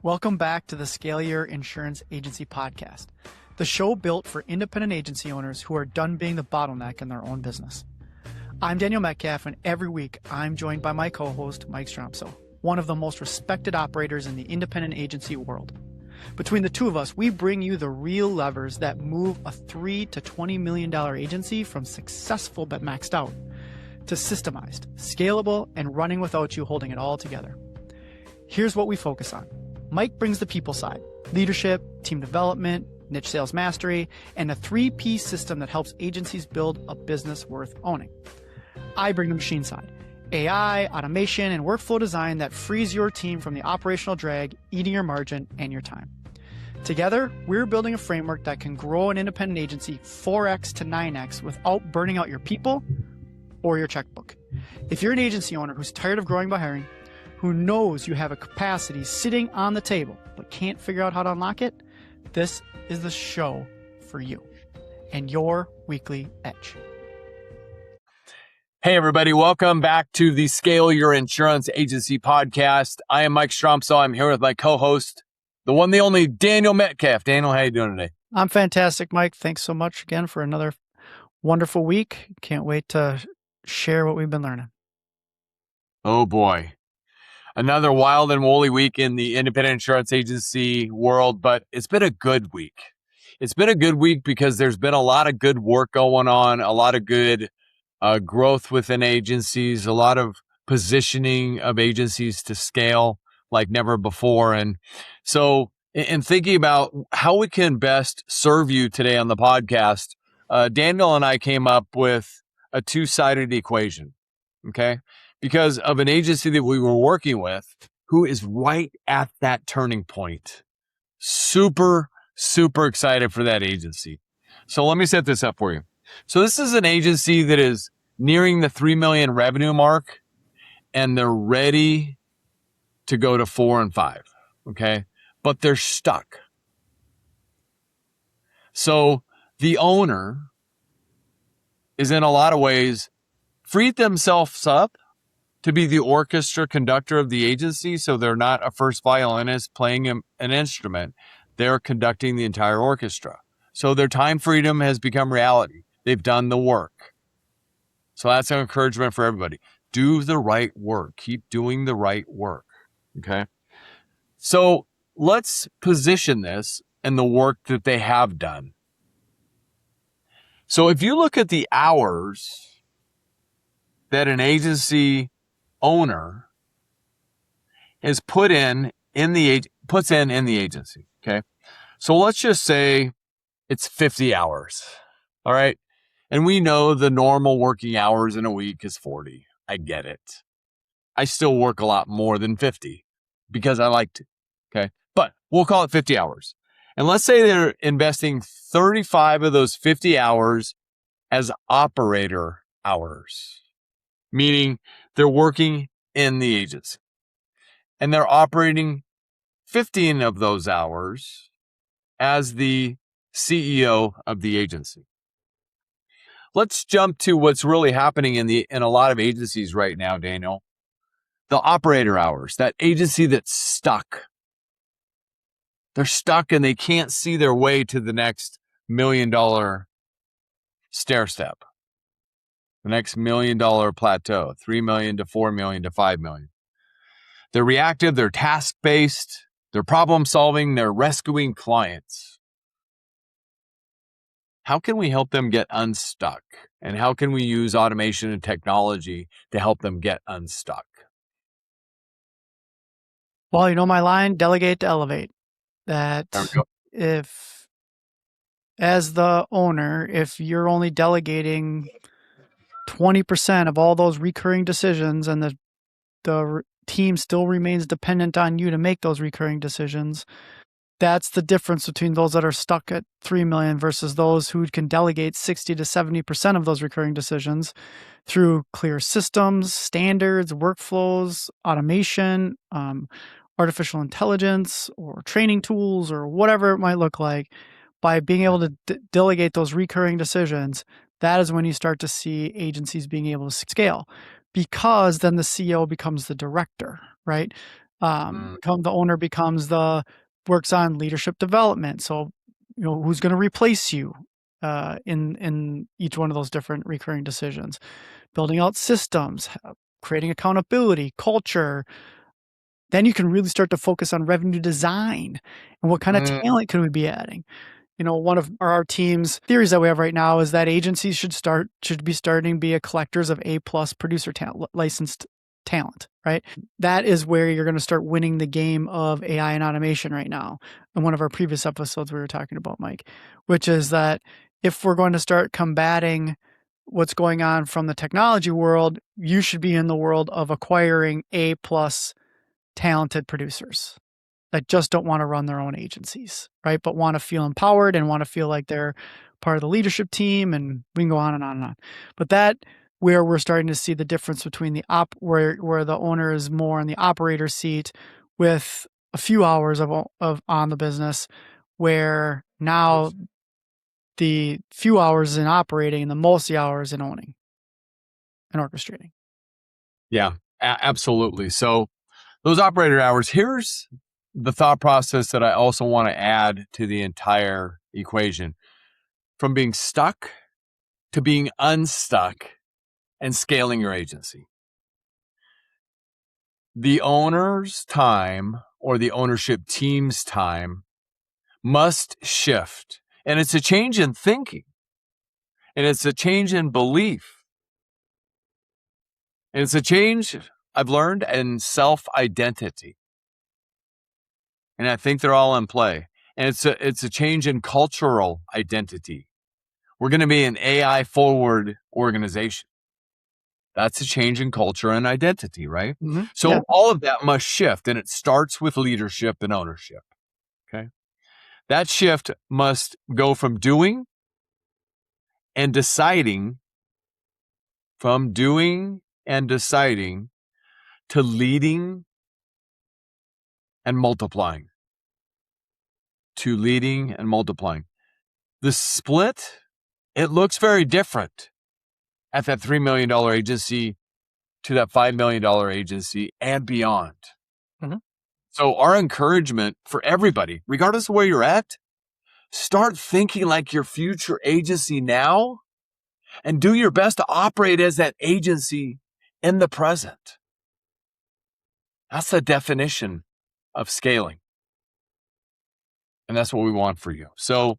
Welcome back to the Scale Your Insurance Agency podcast, the show built for independent agency owners who are done being the bottleneck in their own business. I'm Daniel Metcalf, and every week I'm joined by my co-host, Mike Stromsoe, one of the most respected operators in the independent agency world. Between the two of us, we bring you the real levers that move a $3 to $20 million agency from successful but maxed out to systemized, scalable, and running without you holding it all together. Here's what we focus on. Mike brings the people side, leadership, team development, niche sales mastery, and a 3P system that helps agencies build a business worth owning. I bring the machine side, AI, automation, and workflow design that frees your team from the operational drag, eating your margin and your time. Together, we're building a framework that can grow an independent agency 4x to 9x without burning out your people or your checkbook. If you're an agency owner who's tired of growing by hiring, who knows you have a capacity sitting on the table but can't figure out how to unlock it, this is the show for you and your weekly edge. Hey, everybody. Welcome back to the Scale Your Insurance Agency podcast. I am Mike Stromsoe. I'm here with my co-host, the one, the only Daniel Metcalf. Daniel, how you doing today? I'm fantastic, Mike. Thanks so much again for another wonderful week. Can't wait to share what we've been learning. Oh, boy. Another wild and woolly week in the independent insurance agency world, but it's been a good week. It's been a good week because there's been a lot of good work going on, a lot of good growth within agencies, a lot of positioning of agencies to scale like never before. And so in thinking about how we can best serve you today on the podcast, Daniel and I came up with a two-sided equation, okay? Because of an agency that we were working with who is right at that turning point. Super, super excited for that agency. So let me set this up for you. So this is an agency that is nearing the 3 million revenue mark, and they're ready to go to 4 and 5, okay? But they're stuck. So the owner is in a lot of ways freed themselves up to be the orchestra conductor of the agency, so they're not a first violinist playing an instrument. They're conducting the entire orchestra. So their time freedom has become reality. They've done the work. So that's an encouragement for everybody. Do the right work. Keep doing the right work, okay? So let's position this in the work that they have done. So if you look at the hours that an agency owner is puts in the agency, okay? So let's just say it's 50 hours, all right? And we know the normal working hours in a week is 40. I get it. I still work a lot more than 50 because I like to, okay? But we'll call it 50 hours. And let's say they're investing 35 of those 50 hours as operator hours, meaning they're working in the agency and they're operating 15 of those hours as the CEO of the agency. Let's jump to what's really happening in a lot of agencies right now, Daniel. The operator hours, that agency that's stuck. They're stuck and they can't see their way to the next $1 million stair step. The next $1 million plateau, 3 million to 4 million to 5 million. They're reactive, they're task-based, they're problem-solving, they're rescuing clients. How can we help them get unstuck? And how can we use automation and technology to help them get unstuck? Well, you know my line, delegate to elevate. That if, as the owner, if you're only delegating 20% of all those recurring decisions and the team still remains dependent on you to make those recurring decisions, that's the difference between those that are stuck at 3 million versus those who can delegate 60 to 70% of those recurring decisions through clear systems, standards, workflows, automation, artificial intelligence, or training tools, or whatever it might look like. By being able to delegate those recurring decisions, that is when you start to see agencies being able to scale, because then the CEO becomes the director, right? The owner works on leadership development. So, who's going to replace you in each one of those different recurring decisions, building out systems, creating accountability, culture. Then you can really start to focus on revenue design and what kind of talent can we be adding. One of our team's theories that we have right now is that agencies should be starting to be a collectors of A+ producer talent, licensed talent, right? That is where you're going to start winning the game of AI and automation right now. In one of our previous episodes, we were talking about, Mike, which is that if we're going to start combating what's going on from the technology world, you should be in the world of acquiring A+ talented producers that just don't want to run their own agencies, right? But want to feel empowered and want to feel like they're part of the leadership team, and we can go on and on and on. But that where we're starting to see the difference between where the owner is more in the operator seat with a few hours of on the business, where now the few hours in operating and the most of the hours in owning and orchestrating. Yeah, absolutely. So those operator hours, here's the thought process that I also want to add to the entire equation. From being stuck to being unstuck and scaling your agency. The owner's time or the ownership team's time must shift. And it's a change in thinking. And it's a change in belief. And it's a change, I've learned, in self-identity. And I think they're all in play. And it's a change in cultural identity. We're going to be an AI forward organization. That's a change in culture and identity, right? Mm-hmm. So all of that must shift, and it starts with leadership and ownership. Okay. That shift must go from doing and deciding to leading and multiplying. The split, it looks very different at that $3 million agency to that $5 million agency and beyond. Mm-hmm. So our encouragement for everybody, regardless of where you're at, start thinking like your future agency now and do your best to operate as that agency in the present. That's the definition of scaling. And that's what we want for you. So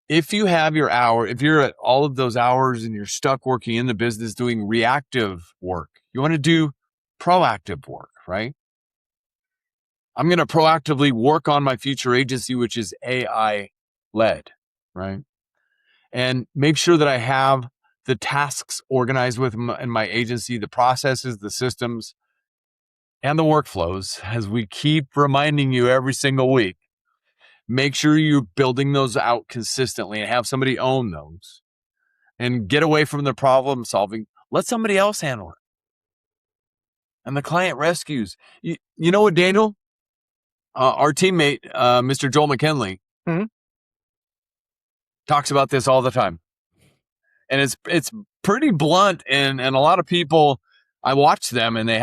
if you have if you're at all of those hours and you're stuck working in the business doing reactive work, you want to do proactive work, right? I'm going to proactively work on my future agency, which is AI led, right? And make sure that I have the tasks organized in my agency, the processes, the systems, and the workflows, as we keep reminding you every single week. Make sure you're building those out consistently and have somebody own those and get away from the problem solving. Let somebody else handle it. And the client rescues. You know what, Daniel? Our teammate, Mr. Joel McKinley, talks about this all the time. And it's pretty blunt, and a lot of people, I watch them and they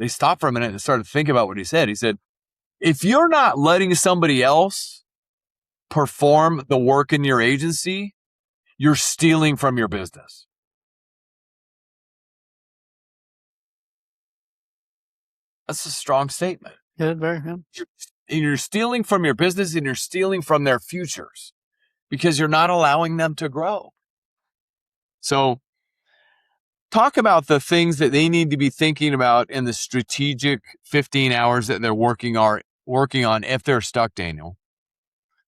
stop for a minute and start to think about what he said. He said, if you're not letting somebody else perform the work in your agency, you're stealing from your business. That's a strong statement. Yeah, very. Yeah. You're stealing from your business and you're stealing from their futures because you're not allowing them to grow. So talk about the things that they need to be thinking about in the strategic 15 hours that they're working on if they're stuck, Daniel.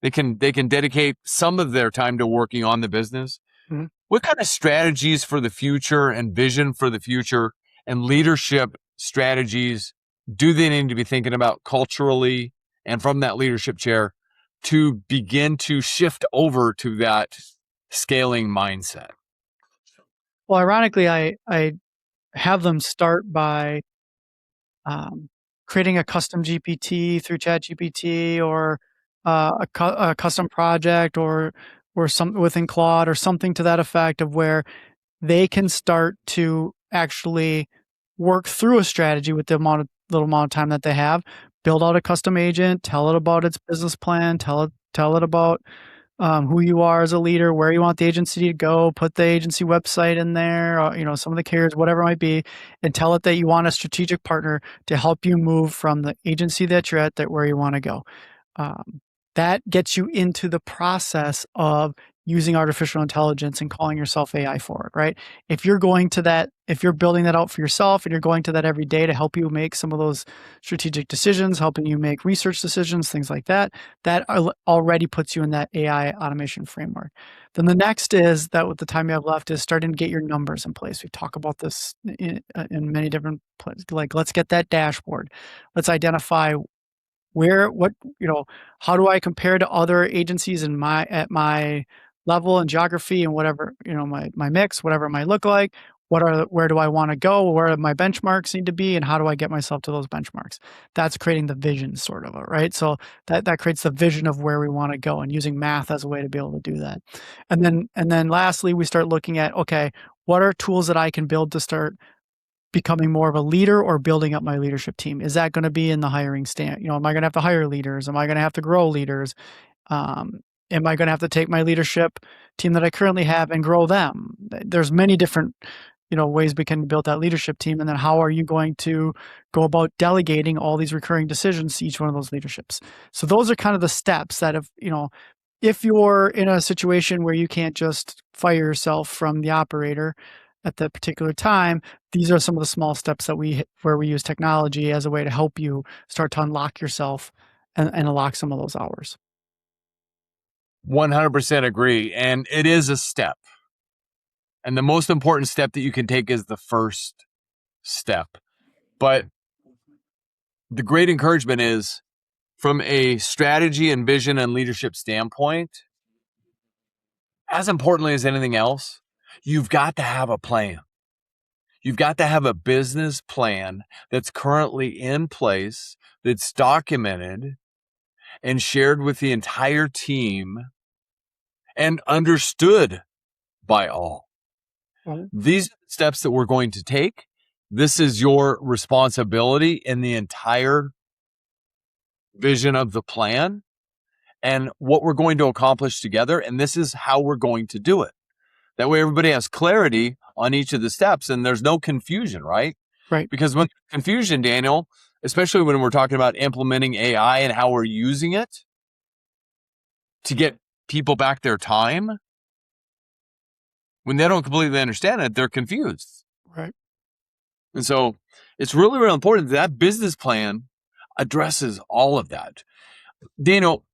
They can dedicate some of their time to working on the business. Mm-hmm. What kind of strategies for the future and vision for the future and leadership strategies do they need to be thinking about culturally and from that leadership chair to begin to shift over to that scaling mindset? Well, ironically, I have them start by creating a custom GPT through ChatGPT or a custom project or something within Claude or something to that effect, of where they can start to actually work through a strategy with the amount of little amount of time that they have, build out a custom agent, tell it about its business plan, tell it about who you are as a leader, where you want the agency to go, put the agency website in there, or, some of the carriers, whatever it might be, and tell it that you want a strategic partner to help you move from the agency that you're at where you want to go. That gets you into the process of using artificial intelligence and calling yourself AI forward, right? If you're building that out for yourself and you're going to that every day to help you make some of those strategic decisions, helping you make research decisions, things like that, that already puts you in that AI automation framework. Then the next is that with the time you have left is starting to get your numbers in place. We talk about this in many different places. Like, let's get that dashboard. Let's identify how do I compare to other agencies at my level and geography and whatever, my mix, whatever it might look like. Where do I want to go? Where do my benchmarks need to be? And how do I get myself to those benchmarks? That's creating the vision sort of, right? So that creates the vision of where we want to go and using math as a way to be able to do that. And then lastly, we start looking at, okay, what are tools that I can build to start becoming more of a leader or building up my leadership team? Is that going to be in the hiring stand? Am I going to have to hire leaders? Am I going to have to grow leaders? Am I going to have to take my leadership team that I currently have and grow them? There's many different, ways we can build that leadership team. And then how are you going to go about delegating all these recurring decisions to each one of those leaderships? So those are kind of the steps that if you're in a situation where you can't just fire yourself from the operator at that particular time, these are some of the small steps where we use technology as a way to help you start to unlock yourself and unlock some of those hours. 100% agree. And it is a step. And the most important step that you can take is the first step. But the great encouragement is from a strategy and vision and leadership standpoint, as importantly as anything else, you've got to have a plan. You've got to have a business plan that's currently in place, that's documented and shared with the entire team and understood by all. These are the steps that we're going to take. This is your responsibility in the entire vision of the plan and what we're going to accomplish together. And this is how we're going to do it. That way everybody has clarity on each of the steps and there's no confusion, right? Right. Because when confusion, Daniel, especially when we're talking about implementing AI and how we're using it to get people back their time, when they don't completely understand it, they're confused. Right. And so it's really, really important that business plan addresses all of that. Daniel,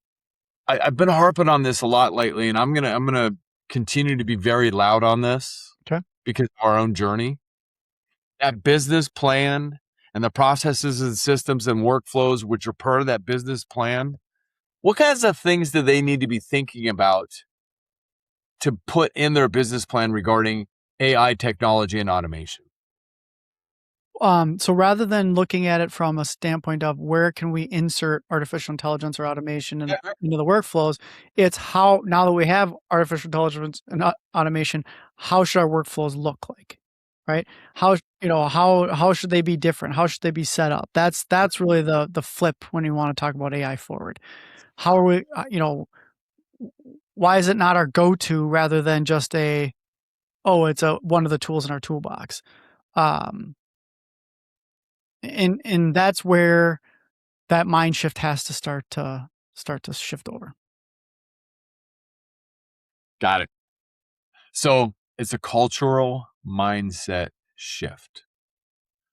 I've been harping on this a lot lately, and I'm gonna continue to be very loud on this. Okay. Because of our own journey. That business plan and the processes and systems and workflows which are part of that business plan, what kinds of things do they need to be thinking about to put in their business plan regarding AI technology and automation? So rather than looking at it from a standpoint of where can we insert artificial intelligence or automation into the workflows, it's how, now that we have artificial intelligence and automation, how should our workflows look like, right? How should they be different? How should they be set up? That's really the flip when you want to talk about AI forward. How are we, why is it not our go-to rather than just it's one of the tools in our toolbox? And that's where that mind shift has to start to shift over. Got it. So it's a cultural mindset shift.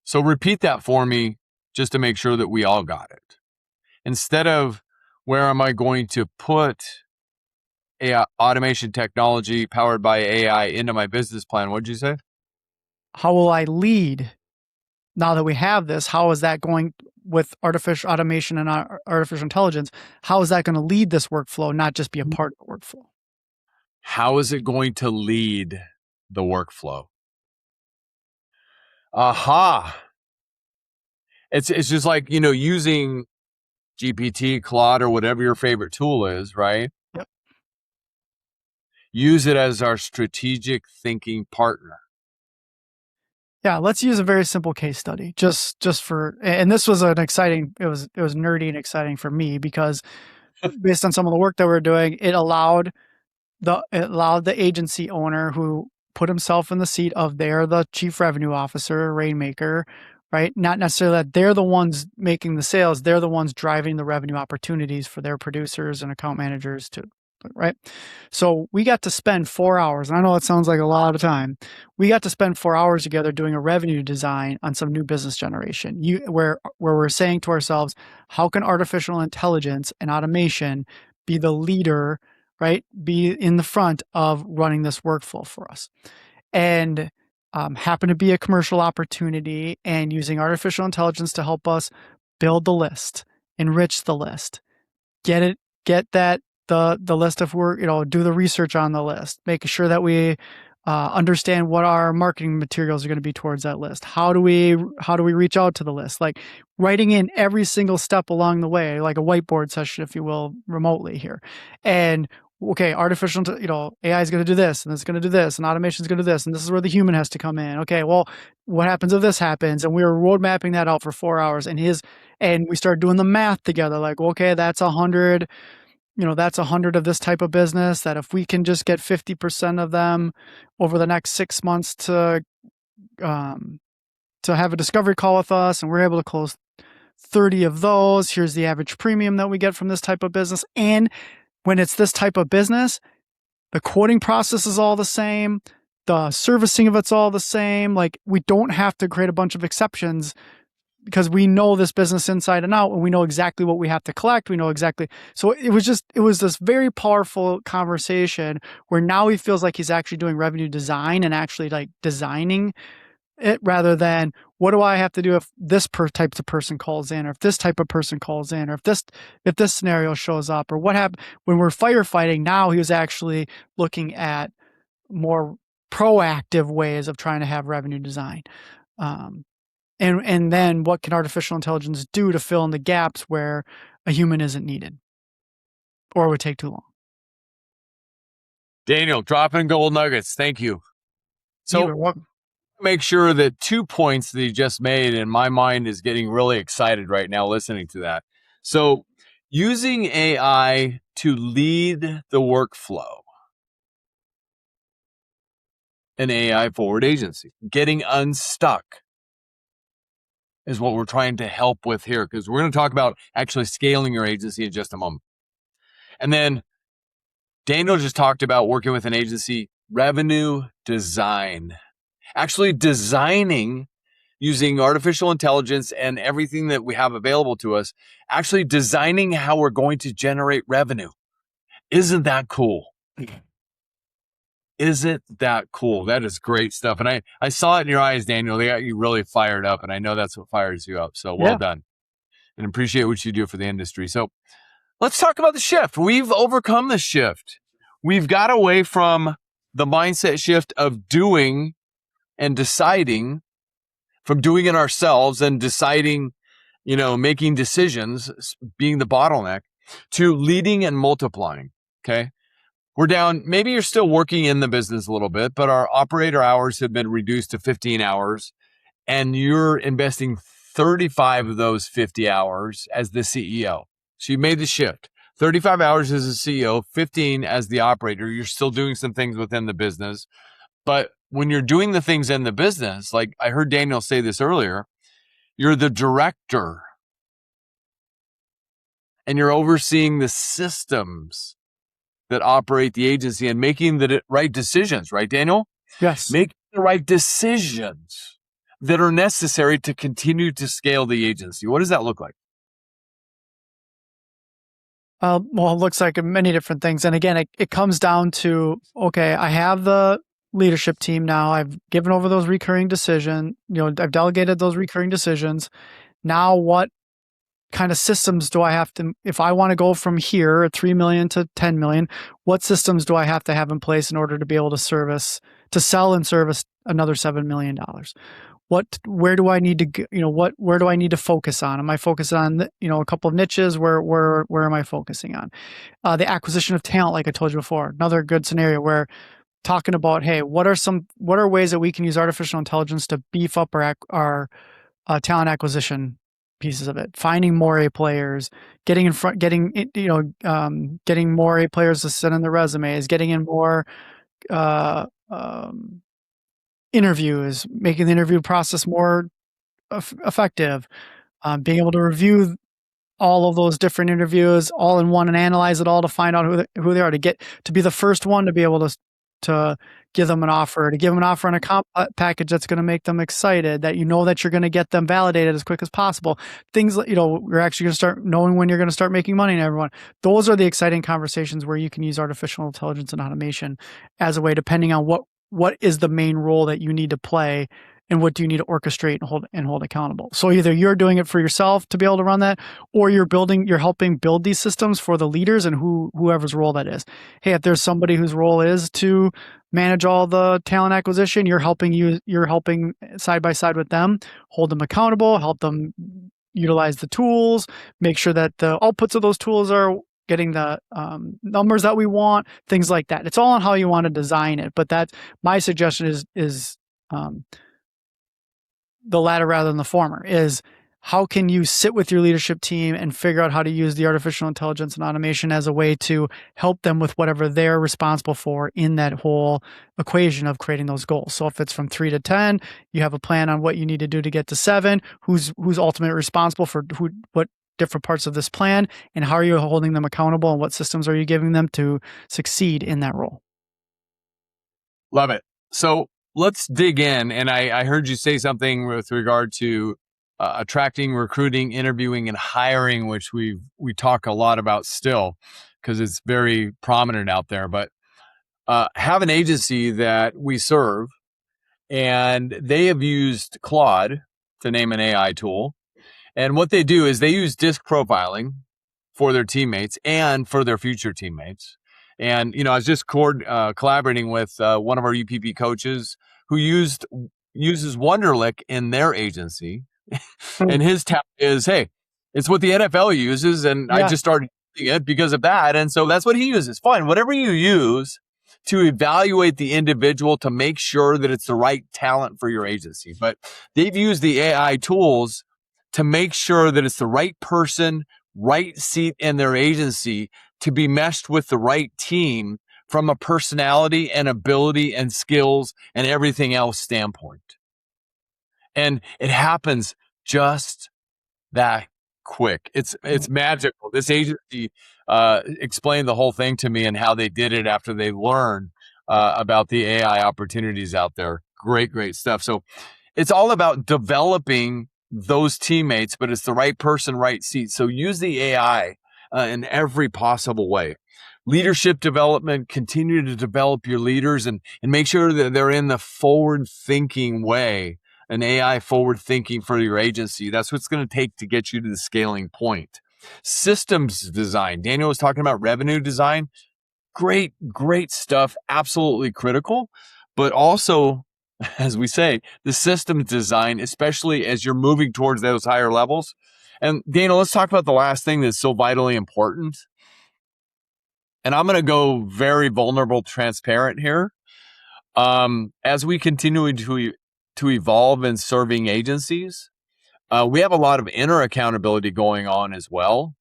So repeat that for me just to make sure that we all got it. Instead of where am I going to put AI automation technology powered by AI into my business plan, what'd you say? How will I lead? Now that we have this, how is that going with artificial automation and artificial intelligence? How is that going to lead this workflow, not just be a part of the workflow? How is it going to lead the workflow? Aha. It's just like, using GPT, Claude, or whatever your favorite tool is, right? Yep. Use it as our strategic thinking partner. Yeah, let's use a very simple case study just for, and this was an exciting, it was nerdy and exciting for me because based on some of the work that we're doing, it allowed the agency owner who put himself in the seat of they're the chief revenue officer, rainmaker, right? Not necessarily that they're the ones making the sales, they're the ones driving the revenue opportunities for their producers and account managers to, right? So we got to spend 4 hours, and I know it sounds like a lot of time. We got to spend 4 hours together doing a revenue design on some new business generation. Where we're saying to ourselves, how can artificial intelligence and automation be the leader, right? Be in the front of running this workflow for us, and happen to be a commercial opportunity, and using artificial intelligence to help us build the list, enrich the list, get that the list of work, do the research on the list, making sure that we understand what our marketing materials are going to be towards that list. How do we reach out to the list? Like writing in every single step along the way, like a whiteboard session, if you will, remotely here. And okay, artificial, AI is going to do this, and it's going to do this, and automation is going to do this, and this is where the human has to come in. Okay, well, what happens if this happens? And we were road mapping that out for 4 hours, and we started doing the math together. Like, okay, that's 100. That's 100 of this type of business, that if we can just get 50% of them over the next 6 months to have a discovery call with us, and we're able to close 30 of those, here's the average premium that we get from this type of business. And when it's this type of business, the quoting process is all the same. The servicing of it's all the same. Like, we don't have to create a bunch of exceptions because we know this business inside and out, and we know exactly what we have to collect. We know exactly. So it was this very powerful conversation where now he feels like he's actually doing revenue design and actually like designing it, rather than what do I have to do if this type of person calls in, or if this type of person calls in, or if this scenario shows up, or what happened when we're firefighting. Now he was actually looking at more proactive ways of trying to have revenue design. And then what can artificial intelligence do to fill in the gaps where a human isn't needed or would take too long? Daniel, dropping gold nuggets. Thank you. So make sure that 2 points that you just made, and my mind is getting really excited right now listening to that. So using AI to lead the workflow, an AI forward agency, getting unstuck is what we're trying to help with here, because we're going to talk about actually scaling your agency in just a moment. And then Daniel just talked about working with an agency, revenue design, actually designing using artificial intelligence and everything that we have available to us, actually designing how we're going to generate revenue. Isn't that cool? Isn't that cool? That is great stuff. And I saw it in your eyes, Daniel. They got you really fired up, and I know that's what fires you up. So well done, and appreciate what you do for the industry. So let's talk about the shift. We've overcome the shift. We've got away from the mindset shift of doing and deciding, from doing it ourselves and deciding, making decisions, being the bottleneck, to leading and multiplying. Okay. We're down. Maybe you're still working in the business a little bit, but our operator hours have been reduced to 15 hours, and you're investing 35 of those 50 hours as the CEO. So you made the shift. 35 hours as a CEO, 15 as the operator. You're still doing some things within the business. But when you're doing the things in the business, like I heard Daniel say this earlier, you're the director, and you're overseeing the systems that operate the agency and making the right decisions, right, Daniel? Yes. Making the right decisions that are necessary to continue to scale the agency. What does that look like? Well, it looks like many different things. And again, it comes down to, okay, I have the leadership team now. I've given over those recurring decisions. I've delegated those recurring decisions. Now what kind of systems do I have to, if I want to go from here at 3 million to 10 million, what systems do I have to have in place in order to be able to sell and service another $7 million? Where do I need to, where do I need to focus on? Am I focused on, a couple of niches? Where am I focusing on? The acquisition of talent, like I told you before, another good scenario where talking about, hey, what are ways that we can use artificial intelligence to beef up our talent acquisition pieces of it, finding more A players, getting in front, getting more A players to send in their resumes, getting in more uh, um, interviews, making the interview process more effective, being able to review all of those different interviews all in one and analyze it all to find out who they are, to get to be the first one to be able to give them an offer, to give them an offer on a comp package that's going to make them excited, that that you're going to get them validated as quick as possible. Things like, you're actually going to start knowing when you're going to start making money and everyone. Those are the exciting conversations where you can use artificial intelligence and automation as a way, depending on what is the main role that you need to play and what do you need to orchestrate and hold accountable. So either you're doing it for yourself to be able to run that, or you're helping build these systems for the leaders and whoever's role that is. Hey, if there's somebody whose role is to manage all the talent acquisition, you're helping side by side with them, hold them accountable, help them utilize the tools, make sure that the outputs of those tools are getting the numbers that we want, things like that. It's all on how you want to design it, but that's my suggestion is the latter rather than the former. Is how can you sit with your leadership team and figure out how to use the artificial intelligence and automation as a way to help them with whatever they're responsible for in that whole equation of creating those goals. So if it's from 3 to 10, you have a plan on what you need to do to get to 7, who's ultimately responsible for what different parts of this plan, and how are you holding them accountable, and what systems are you giving them to succeed in that role? Love it. So let's dig in. And I heard you say something with regard to attracting, recruiting, interviewing, and hiring, which we talk a lot about still because it's very prominent out there. But have an agency that we serve, and they have used Claude, to name an AI tool. And what they do is they use disc profiling for their teammates and for their future teammates. And, I was just collaborating with one of our UPP coaches who uses Wonderlic in their agency. And his tap is, hey, it's what the NFL uses. And I just started using it because of that. And so that's what he uses. Fine. Whatever you use to evaluate the individual to make sure that it's the right talent for your agency. But they've used the AI tools to make sure that it's the right person, right seat in their agency to be meshed with the right team from a personality and ability and skills and everything else standpoint. And it happens just that quick. It's magical. This agency explained the whole thing to me and how they did it after they learned about the AI opportunities out there. Great stuff. So it's all about developing those teammates, but it's the right person, right seat. So use the AI in every possible way. Leadership development, continue to develop your leaders and make sure that they're in the forward-thinking way, an AI forward-thinking for your agency. That's what's going to take to get you to the scaling point. Systems design. Daniel was talking about revenue design. Great stuff. Absolutely critical. But also, as we say, the systems design, especially as you're moving towards those higher levels. And Daniel, let's talk about the last thing that's so vitally important. And I'm going to go very vulnerable, transparent here. As we continue to evolve in serving agencies, we have a lot of inner accountability going on as well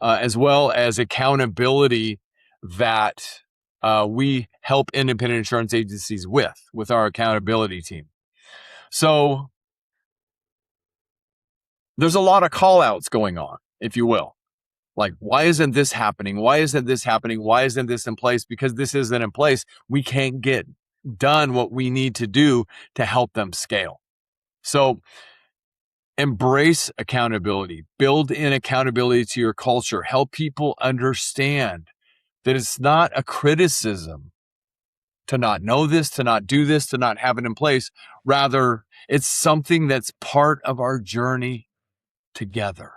as accountability that we help independent insurance agencies with our accountability team. So there's a lot of call outs going on, if you will. Like, why isn't this happening? Why isn't this happening? Why isn't this in place? Because this isn't in place, we can't get done what we need to do to help them scale. So embrace accountability, build in accountability to your culture, help people understand that it's not a criticism to not know this, to not do this, to not have it in place. Rather, it's something that's part of our journey together.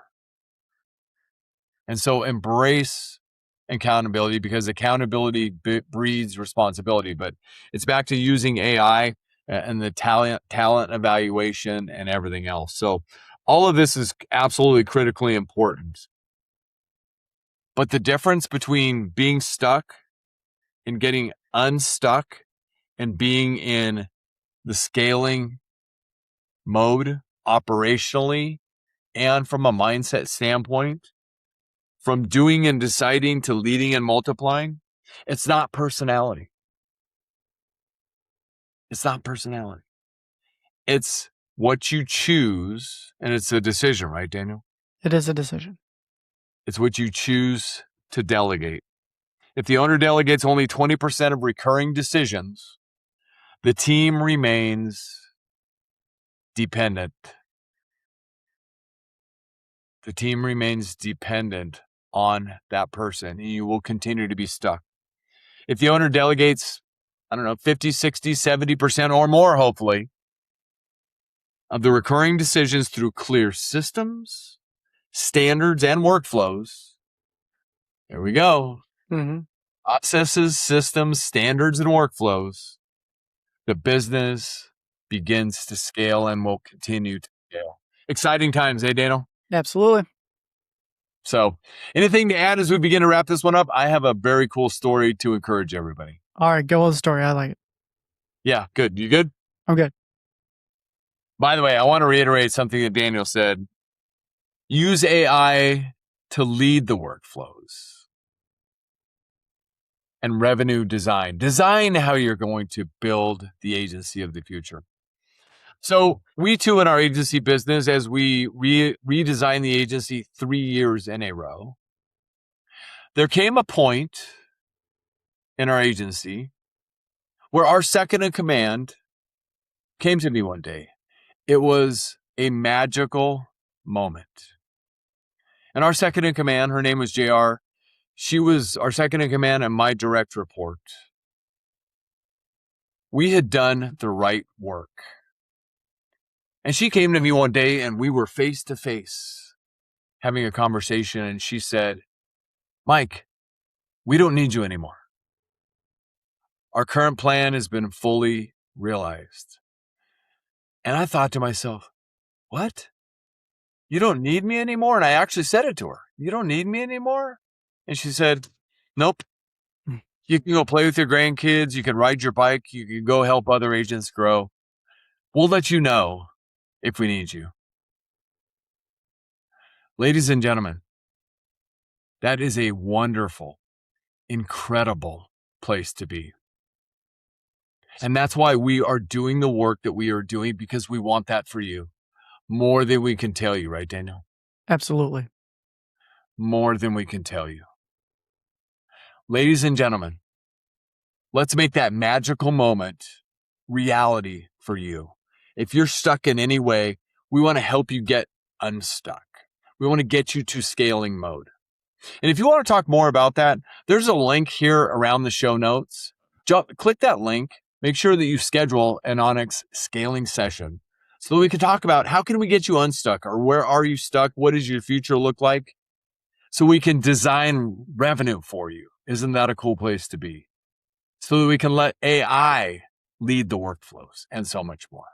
And so embrace accountability, because accountability breeds responsibility. But it's back to using AI and the talent evaluation and everything else. So all of this is absolutely critically important. But the difference between being stuck and getting unstuck and being in the scaling mode operationally and from a mindset standpoint, from doing and deciding to leading and multiplying, it's not personality. It's not personality. It's what you choose, and it's a decision, right, Daniel? It is a decision. It's what you choose to delegate. If the owner delegates only 20% of recurring decisions, the team remains dependent. The team remains dependent on that person, and you will continue to be stuck. If the owner delegates, 50, 60, 70% or more, hopefully, of the recurring decisions through clear systems, standards, and workflows, there we go. Mm-hmm. Processes, systems, standards, and workflows, the business begins to scale and will continue to scale. Exciting times, eh, Daniel? Absolutely. So, anything to add as we begin to wrap this one up? I have a very cool story to encourage everybody. All right, go with the story. I like it. Yeah, good. You good? I'm good. By the way, I want to reiterate something that Daniel said. Use AI to lead the workflows and revenue design. Design how you're going to build the agency of the future. So we too in our agency business, as we redesigned the agency 3 years in a row, there came a point in our agency where our second in command came to me one day. It was a magical moment. And our second in command, her name was JR. She was our second in command and my direct report. We had done the right work. And she came to me one day and we were face to face having a conversation. And she said, Mike, we don't need you anymore. Our current plan has been fully realized. And I thought to myself, what? You don't need me anymore? And I actually said it to her. You don't need me anymore? And she said, nope. You can go play with your grandkids. You can ride your bike. You can go help other agents grow. We'll let you know if we need you. Ladies and gentlemen, that is a wonderful, incredible place to be. And that's why we are doing the work that we are doing, because we want that for you more than we can tell you, right, Daniel? Absolutely. More than we can tell you. Ladies and gentlemen, let's make that magical moment reality for you. If you're stuck in any way, we want to help you get unstuck. We want to get you to scaling mode. And if you want to talk more about that, there's a link here around the show notes. Click that link. Make sure that you schedule an Onyx scaling session so that we can talk about how can we get you unstuck, or where are you stuck? What does your future look like? So we can design revenue for you. Isn't that a cool place to be? So that we can let AI lead the workflows and so much more.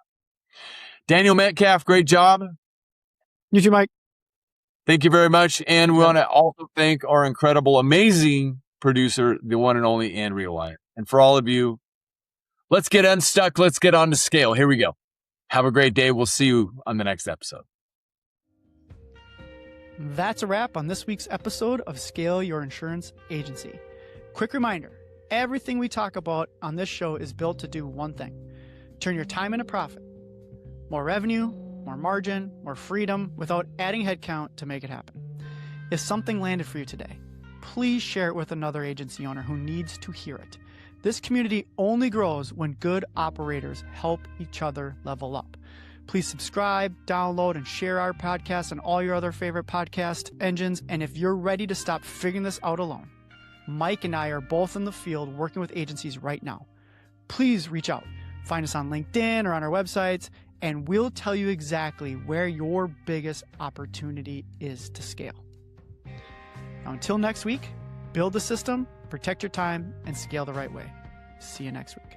Daniel Metcalf, great job. You too, Mike. Thank you very much. And we want to also thank our incredible, amazing producer, the one and only Andrea Wyatt. And for all of you, let's get unstuck. Let's get on to scale. Here we go. Have a great day. We'll see you on the next episode. That's a wrap on this week's episode of Scale Your Insurance Agency. Quick reminder, everything we talk about on this show is built to do one thing: turn your time into profit. More revenue, more margin, more freedom, without adding headcount to make it happen. If something landed for you today, please share it with another agency owner who needs to hear it. This community only grows when good operators help each other level up. Please subscribe, download, and share our podcast and all your other favorite podcast engines. And if you're ready to stop figuring this out alone, Mike and I are both in the field working with agencies right now. Please reach out. Find us on LinkedIn or on our websites, and we'll tell you exactly where your biggest opportunity is to scale. Now, until next week, build the system, protect your time, and scale the right way. See you next week.